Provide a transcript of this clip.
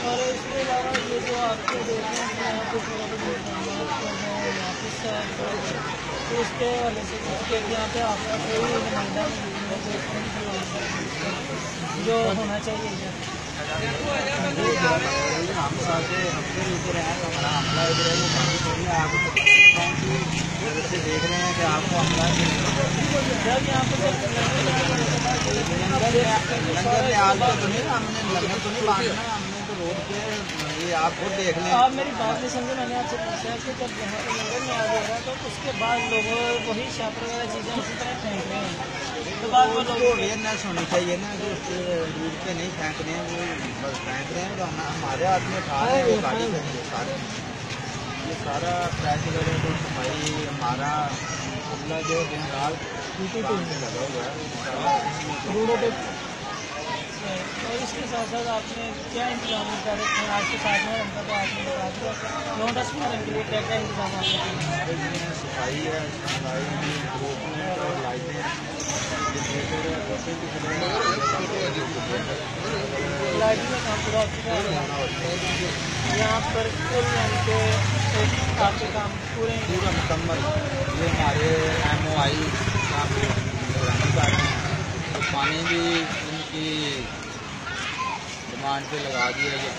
और इसके अलावा ये जो आपके देख रहे हैं यहाँ पे वापस तो इसके वाले से यहाँ पे आपका कोई नुमाइंदा जो होना चाहिए देख रहे हैं कि आपको हमला जब यहाँ पे हमने लंगर तो नहीं बांधना, हमने तो रोड पे ये आप खुद देख लें। आप मेरी बात नहीं समझे। मैंने आपसे पूछा कि जब यहाँ पे लंगर में आग हो रहा है तो उसके बाद लोग वही शापर वगैरह चीज़ें उसी तरह फेंक रहे हैं, तो बाद वो लोग अवेयरनेस होनी चाहिए ना कि उस रूट पे नहीं फेंक रहे हैं, वो बस फेंक रहे हैं तो हमारे हाथ में उठा रहे हैं वो गाड़ी से सारे ये सारा ट्रैफिक वगैरह तो सफाई हमारा हमला जो जंगाल लगा हुआ है रोडों पे। और इसके साथ साथ आपने क्या इंतजाम कर रखे हैं? आज के 7 नवंबर तो आपने बता दिया, 9-10 नवंबर के लिए क्या क्या इंतजाम आपने किए? सफाई है, और लाइटें लाइटिंग का काम पूरा हो चुका है यहाँ पर कुल के आपके काम पूरे मुकम्मल। ये हमारे MOI निगरानी कर रहे हैं, तो पानी भी इनकी डिमांड पे लगा दिया, जो